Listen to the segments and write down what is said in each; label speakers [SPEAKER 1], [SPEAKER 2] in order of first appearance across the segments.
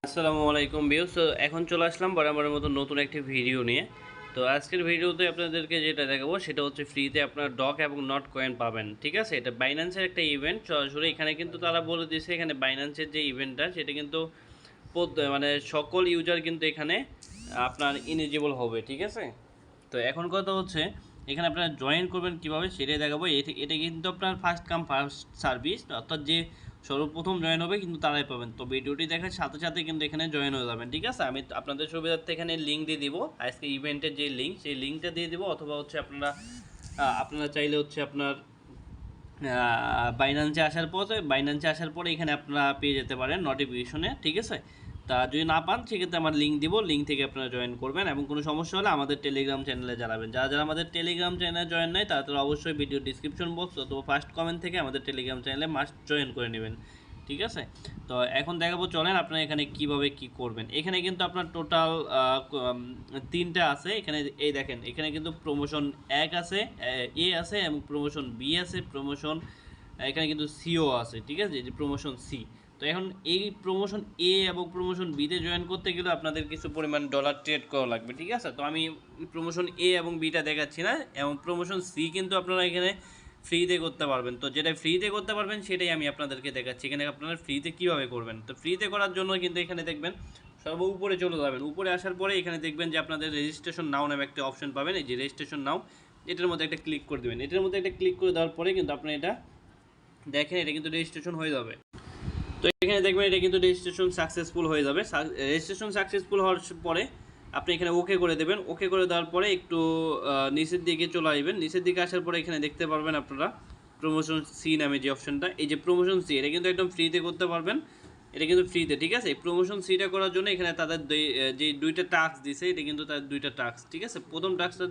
[SPEAKER 1] আসসালামু আলাইকুম ভিউয়ার্স। তো এখন চলে আসলাম বরাবরের মতো নতুন একটি ভিডিও নিয়ে। তো আজকের ভিডিওতে আপনাদেরকে যেটা দেখাবো সেটা হচ্ছে ফ্রিতে আপনার ডক এবং নট কয়েন পাবেন। ঠিক আছে, এটা বাইন্যান্সের একটা ইভেন্ট। সরাসরি এখানে কিন্তু তারা বলে দিয়েছে এখানে বাইন্যান্সের যে ইভেন্টটা সেটা কিন্তু মানে সকল ইউজার কিন্তু এখানে আপনার ইলিজিবল হবে। ঠিক আছে, তো এখন কথা হচ্ছে এখানে আপনারা জয়েন করবেন কীভাবে সেটাই দেখাবো। এটা কিন্তু আপনার ফার্স্ট কাম ফার্স্ট সার্ভিস, অর্থাৎ যে সর্বপ্রথম জয়েন হবে কিন্তু তারাই পাবেন। তো ভিডিওটি দেখার সাথে সাথে কিন্তু এখানে জয়েন হয়ে যাবেন। ঠিক আছে, আমি আপনাদের সুবিধার্থে এখানে লিঙ্ক দিয়ে দিব, আজকে ইভেন্টের যে লিঙ্ক সেই লিঙ্কটা দিয়ে দিব, অথবা হচ্ছে আপনারা চাইলে হচ্ছে আপনার বাইন্যান্সে আসার পরে এখানে আপনারা পেয়ে যেতে পারেন নোটিফিকেশনে। ঠিক আছে, তা যদি না পান সেক্ষেত্রে আমার লিঙ্ক দিব, লিঙ্ক থেকে আপনারা জয়েন করবেন এবং কোনো সমস্যা হলে আমাদের টেলিগ্রাম চ্যানেলে জানাবেন। যারা যারা আমাদের টেলিগ্রাম চ্যানেলে জয়েন নেয় তারা অবশ্যই ভিডিও ডিসক্রিপশন বক্স অথবা ফার্স্ট কমেন্ট থেকে আমাদের টেলিগ্রাম চ্যানেলে মাস্ট জয়েন করে নেবেন। ঠিক আছে, তো এখন দেখাবো, চলেন আপনারা এখানে কিভাবে কি করবেন। এখানে কিন্তু আপনার টোটাল তিনটা আছে। এখানে এই দেখেন, এখানে কিন্তু প্রমোশন এক আছে, এ আছে এবং প্রমোশন বি আছে, প্রমোশন এখানে কিন্তু সিও আছে। ঠিক আছে, যে প্রমোশন সি। তো এখন এই প্রমোশন এ এবং প্রমোশন বিতে জয়েন করতে গেলে আপনাদের কিছু পরিমাণ ডলার ট্রেড করা লাগবে। ঠিক আছে, তো আমি প্রমোশন এ এবং বিটা দেখাচ্ছি না, এবং প্রমোশন সি কিন্তু আপনারা এখানে ফ্রিতে করতে পারবেন। তো যেটা ফ্রিতে করতে পারবেন সেটাই আমি আপনাদেরকে দেখাচ্ছি। এখানে আপনারা ফ্রিতে কীভাবে করবেন, তো ফ্রিতে করার জন্য কিন্তু এখানে দেখবেন সর্ব উপরে চলে যাবেন। উপরে আসার পরে এখানে দেখবেন যে আপনাদের রেজিস্ট্রেশন নাও নামে একটা অপশন পাবেন। এই যে রেজিস্ট্রেশন নাও, এটার মধ্যে একটা ক্লিক করে দেবেন। এটার মধ্যে একটা ক্লিক করে দেওয়ার পরে কিন্তু আপনি এটা দেখেন, এটা কিন্তু রেজিস্ট্রেশন হয়ে যাবে। তো এখানে দেখবেন এটা কিন্তু রেজিস্ট্রেশন সাকসেসফুল হয়ে যাবে। রেজিস্ট্রেশন সাকসেসফুল হওয়ার পরে আপনি এখানে ওকে করে দেবেন। ওকে করে দেওয়ার পরে একটু নিচের দিকে চলে আসবেন। নিচের দিকে আসার পরে এখানে দেখতে পারবেন আপনারা প্রমোশন সি নামে যে অপশনটা, এই যে প্রমোশন সি, এটা কিন্তু একদম ফ্রিতে করতে পারবেন। এটা কিন্তু ফ্রিতে। ঠিক আছে, এই প্রমোশন সিটা করার জন্য এখানে তাদের যে দুইটা টাস্ক দিছে, এটা কিন্তু তাদের দুইটা টাস্ক। ঠিক আছে, প্রথম টাস্কটা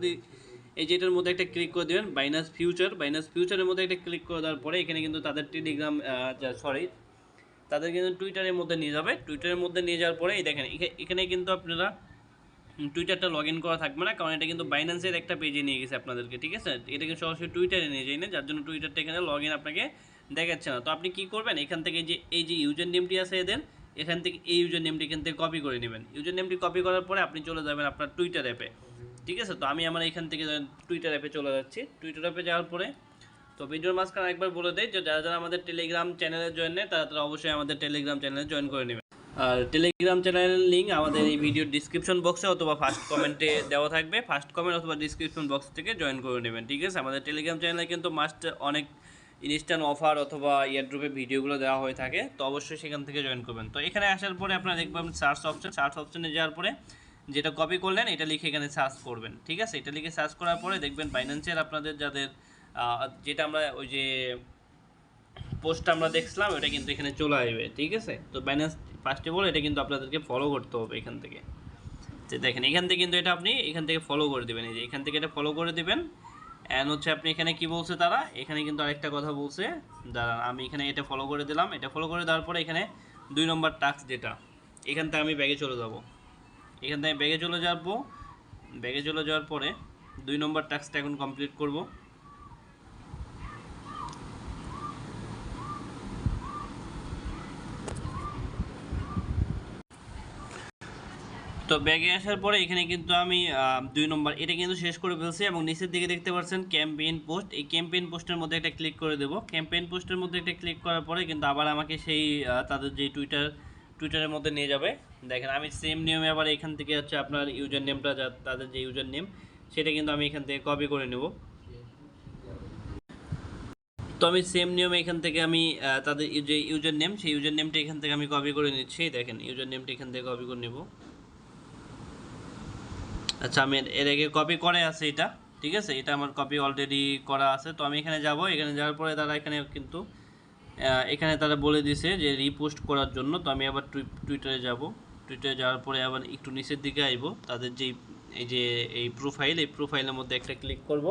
[SPEAKER 1] এই যেটার মধ্যে একটা ক্লিক করে দেবেন, বাইনাস ফিউচারের মধ্যে একটা ক্লিক করে দেওয়ার পরে এখানে কিন্তু তাদের টেলিগ্রাম তাদের কিন্তু টুইটারের মধ্যে নিয়ে যাবে। টুইটারের মধ্যে নিয়ে যাওয়ার পরে এই দেখেন, এখানে কিন্তু আপনারা টুইটারটা লগ ইন করা থাকবে না, কারণ এটা কিন্তু বাইন্যান্সের একটা পেজে নিয়ে গেছে আপনাদেরকে। ঠিক আছে, এটা কিন্তু সরাসরি টুইটারে নিয়ে যায় না, যার জন্য টুইটারটা এখানে লগ ইন আপনাকে দেখাচ্ছে না। তো আপনি কী করবেন, এখান থেকে যে এই যে ইউজার নেমটি আছে এদের, এখান থেকে এই ইউজার নেমটি এখান থেকে কপি করে নেবেন। ইউজার নেমটি কপি করার পরে আপনি চলে যাবেন আপনার টুইটার অ্যাপে। ঠিক আছে, তো আমি আমার এখান থেকে টুইটার অ্যাপে চলে যাচ্ছি। টুইটার অ্যাপে যাওয়ার পরে তো ভিডিওর মাঝখানে একবার বলে দেয় যে যারা যারা আমাদের টেলিগ্রাম চ্যানেলে জয়েন নেয় তারা অবশ্যই আমাদের টেলিগ্রাম চ্যানেলে জয়েন করে নেবে। আর টেলিগ্রাম চ্যানেলের লিঙ্ক আমাদের এই ভিডিওর ডিসক্রিপশন বক্সে অথবা ফার্স্ট কমেন্টে দেওয়া থাকবে। ফার্স্ট কমেন্ট অথবা ডিসক্রিপশন বক্স থেকে জয়েন করে নেবেন। ঠিক আছে, আমাদের টেলিগ্রাম চ্যানেলে কিন্তু মাস্ট অনেক ইনস্ট্যান্ট অফার অথবা ইয়ারড্রপে ভিডিওগুলো দেওয়া হয়ে থাকে, তো অবশ্যই সেখান থেকে জয়েন করবেন। তো এখানে আসার পরে আপনারা দেখবেন সার্চ অপশনে যাওয়ার পরে যেটা কপি করলেন এটা লিখে এখানে সার্চ করবেন। ঠিক আছে, এটা লিখে সার্চ করার পরে দেখবেন বাইন্যান্সের আপনাদের যাদের যেটা আমরা ওই যে পোস্টটা আমরা দেখছিলাম ওটা কিন্তু এখানে চলে আসবে। ঠিক আছে, তো বাইন্যান্স ফার্স্ট অফ অল এটা কিন্তু আপনাদেরকে ফলো করতে হবে এখান থেকে। যে দেখেন এখান থেকে কিন্তু এটা আপনি এখান থেকে ফলো করে দেবেন। এই যে এখান থেকে এটা ফলো করে দেবেন। অ্যান্ড হচ্ছে আপনি এখানে কি বলছে তারা, এখানে কিন্তু আরেকটা কথা বলছে, দাঁড়ান আমি এখানে এটা ফলো করে দিলাম। এটা ফলো করে দেওয়ার পরে এখানে 2 নম্বর টাস্ক যেটা, এখান থেকে আমি ব্যাগে চলে যাব। এখান থেকে ব্যাগে চলে যাওয়ার পরে 2 নম্বর টাস্কটা এখন কমপ্লিট করব। তো ব্যাগে আসার পরে এখানে কিন্তু আমি 2 নম্বর এটা কিন্তু শেষ করে ফেলছি, এবং নিচের দিকে দেখতে পাচ্ছেন ক্যাম্পেইন পোস্ট। এই ক্যাম্পেইন পোস্টের মধ্যে একটা ক্লিক করে দেবো। ক্যাম্পেইন পোস্টের মধ্যে একটা ক্লিক করার পরে কিন্তু আবার আমাকে সেই তাদের যে টুইটারের মধ্যে নিয়ে যাবে। দেখেন আমি সেম নিয়মে আবার এখান থেকে হচ্ছে আপনার ইউজার নেমটা তাদের যে ইউজার নেম সেটা কিন্তু আমি এখান থেকে কপি করে নেব। তো আমি সেম নিয়মে এখান থেকে আমি তাদের যে ইউজার নেম সেই ইউজার নেমটা এখান থেকে আমি কপি করে নিচ্ছি। দেখেন ইউজার নেমটা এখান থেকে কপি করে নেব। আচ্ছা, আমি এর আগে কপি করে আছে এটা। ঠিক আছে, এটা আমার কপি অলরেডি করা আছে। তো আমি এখানে যাব, এখানে যাওয়ার পরে তারা এখানে কিন্তু এখানে তারা বলে দিছে যে রিপোস্ট করার জন্য। তো আমি আবার টুইটারে যাব। টুইটারে যাওয়ার পরে আবার একটু নিচের দিকে আইব, তাদের যেই এই যে এই প্রোফাইলের মধ্যে একটা ক্লিক করব।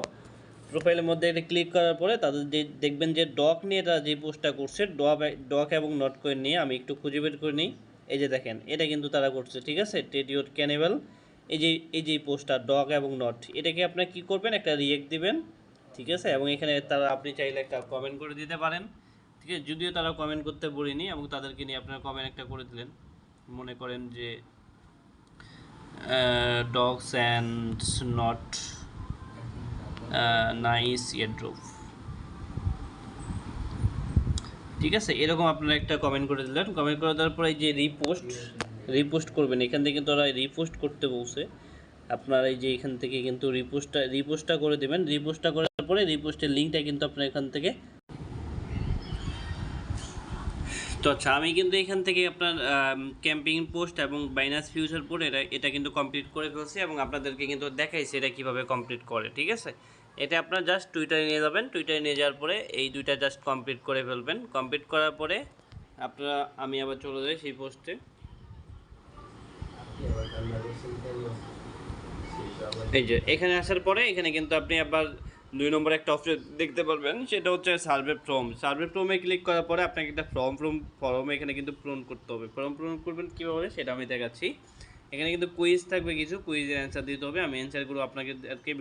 [SPEAKER 1] প্রোফাইলের মধ্যে একটা ক্লিক করার পরে তাদের যে দেখবেন যে ডক নিয়ে তারা যে পোস্টটা করছে, ডক এবং নট কয়েন নিয়ে, আমি একটু খুঁজে বের করে নিই। এই যে দেখেন এটা কিন্তু তারা করছে। ঠিক আছে, টেডিওর ক্যানিভাল, এই যে পোস্টার ডগ এবং নট, এটাকে আপনার কি করবেন, একটা রিয়েক্ট দিবেন। ঠিক আছে, এবং এখানে তারা আপনি চাইলে একটা কমেন্ট করে দিতে পারেন। ঠিক আছে, যদিও তারা কমেন্ট করতে বলিনি এবং তাদেরকে নিয়ে আপনার কমেন্ট একটা করে দিলেন। মনে করেন যে dogs and not nice airdrop, ঠিক আছে, এরকম আপনারা একটা কমেন্ট করে দিলেন। কমেন্ট করে দেওয়ার পরে এই যে রিপোস্ট করবেন, এখান থেকে কিন্তু ওরা রিপোস্ট করতে বলছে। আপনারা এই যে এখান থেকে কিন্তু রিপোস্টটা করে দেবেন। রিপোস্টটা করার পরে রিপোস্টের লিঙ্কটা কিন্তু আপনার এখান থেকে, তো আচ্ছা আমি কিন্তু এখান থেকে আপনার ক্যাম্পিং পোস্ট এবং বাইনান্স ফিউচার পরে এটা কিন্তু কমপ্লিট করে ফেলছি এবং আপনাদেরকে কিন্তু দেখাইছি এটা কীভাবে কমপ্লিট করে, ঠিক আছে। এটা আপনার জাস্ট টুইটারে নিয়ে যাবেন, টুইটারে নিয়ে যাওয়ার পরে এই দুইটা জাস্ট কমপ্লিট করে ফেলবেন। কমপ্লিট করার পরে আপনারা, আমি আবার চলে যাই সেই পোস্টে। এই যে এখানে আসার পরে এখানে কিন্তু আপনি আবার 2 নম্বরে একটা অপশন দেখতে পারবেন, সেটা হচ্ছে সার্ভে ফর্মে ক্লিক করার পরে আপনাকে একটা ফর্ম এখানে কিন্তু পূরণ করতে হবে। ফর্ম পূরণ করবেন কীভাবে সেটা আমি দেখাচ্ছি। এখানে কিন্তু কুইজ থাকবে, কিছু কুইজের অ্যান্সার দিতে হবে। আমি অ্যান্সারগুলো আপনাকে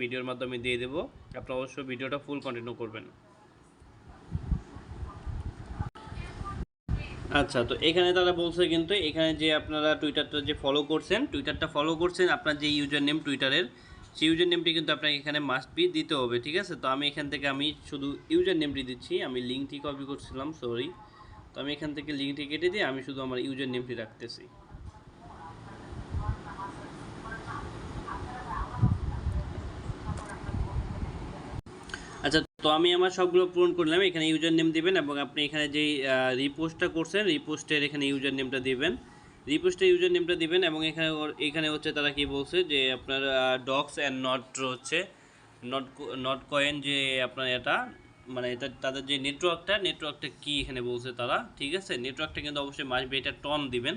[SPEAKER 1] ভিডিওর মাধ্যমে দিয়ে দেবো, আপনারা অবশ্যই ভিডিওটা ফুল কন্টিনিউ করবেন। আচ্ছা, তো এখানে তারা বলছে কিন্তু এখানে যে আপনারা টুইটারটা ফলো করছেন আপনার যে ইউজার নেম টুইটারের, সেই ইউজার নেমটি কিন্তু আপনাকে এখানে মাস্ট বি দিতে হবে, ঠিক আছে। তো আমি এখান থেকে আমি শুধু ইউজার নেমটি দিচ্ছি, আমি লিঙ্কটি কপি করছিলাম, সরি। তো আমি এখান থেকে লিঙ্কটি কেটে দিয়ে আমি শুধু আমার ইউজার নেমটি রাখতেছি। আচ্ছা, তো আমি আমার সবগুলো পূরণ করলাম। এখানে ইউজার নেম দিবেন এবং আপনি এখানে যেই রিপোস্টটা করছেন রিপোস্টের এখানে ইউজার নেমটা দিবেন, এবং এখানে হচ্ছে তারা কি বলছে যে আপনার ডগস অ্যান্ড নট হচ্ছে নট কয়েন, যে আপনার এটা মানে এটা তাদের যে নেটওয়ার্কটা কি এখানে বলছে তারা, ঠিক আছে। নেটওয়ার্কটা কিন্তু অবশ্যই মাসবে, এটা টন দিবেন,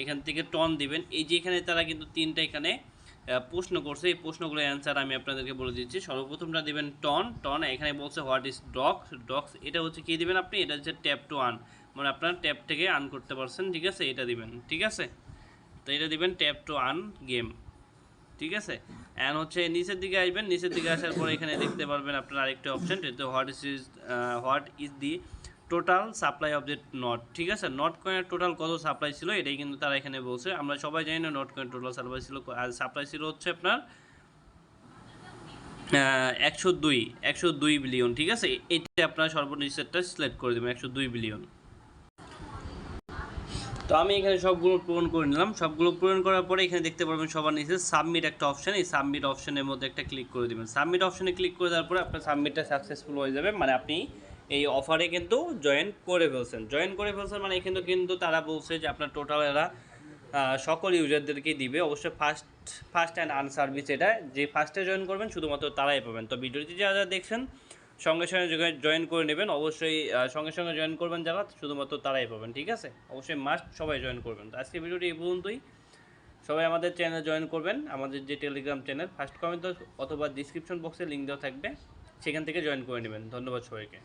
[SPEAKER 1] এখান থেকে টন দিবেন। এই যে এখানে তারা কিন্তু 3টা এখানে প্রশ্ন করছে, এই প্রশ্নগুলোর অ্যান্সার আমি আপনাদেরকে বলে দিচ্ছি। সর্বপ্রথমটা দিবেন টন, এখানে বলছে হোয়াট ইজ ডগস, এটা হচ্ছে কী দিবেন আপনি, এটা হচ্ছে ট্যাপ টু আর্ন, মানে আপনার ট্যাপ থেকে আর্ন করতে পারছেন, ঠিক আছে, এটা দিবেন, ঠিক আছে। তো এটা দিবেন ট্যাপ টু আর্ন গেম, ঠিক আছে। অ্যান্ড হচ্ছে নিচের দিকে আসবেন, নিচের দিকে আসার পরে এখানে দেখতে পারবেন আপনার আরেকটা অপশন, যেহেতু what is the total supply of the not, ঠিক আছে। নট কয়েনের টোটাল কত সাপ্লাই ছিল এটাই কিন্তু তারা এখানে বলছে। আমরা সবাই জানি না নট কয়েন টোটাল সাপ্লাই ছিল হচ্ছে আপনার 102 বিলিয়ন, ঠিক আছে। এটা আপনার সর্বনিচেরটা সিলেক্ট করে দেবেন, 102 বিলিয়ন। তো আমি এখানে সবগুলো পূরণ করে নিলাম। সবগুলো পূরণ করার পরে এখানে দেখতে পারবেন সবার নিচে সাবমিট একটা অপশন, এই সাবমিট অপশনের মধ্যে একটা ক্লিক করে দেবেন। সাবমিট অপশনে ক্লিক করে দেওয়ার পরে আপনার সাবমিটটা সাকসেসফুল হয়ে যাবে, মানে আপনি এই অফারে কিন্তু জয়েন করে ফেলছেন। মানে কিন্তু তারা বলছে যে আপনার টোটাল এরা সকল ইউজারদেরকেই দিবে, অবশ্যই ফার্স্ট অ্যান্ড আর্ন সার্ভিস, এটা যে ফার্স্টে জয়েন করবেন শুধুমাত্র তারাই পাবেন। তো ভিডিওটি যারা দেখছেন সঙ্গে জয়েন করে নেবেন, অবশ্যই সঙ্গে জয়েন করবেন যারা, শুধুমাত্র তারাই পাবেন, ঠিক আছে। অবশ্যই মাস্ট সবাই জয়েন করবেন। তো আজকে ভিডিওটি এই পর্যন্তই। সবাই আমাদের চ্যানেলে জয়েন করবেন, আমাদের যে টেলিগ্রাম চ্যানেল ফার্স্ট কমেন্ট অথবা ডিসক্রিপশন বক্সে লিঙ্ক দেওয়া থাকবে, সেখান থেকে জয়েন করে নেবেন। ধন্যবাদ সবাইকে।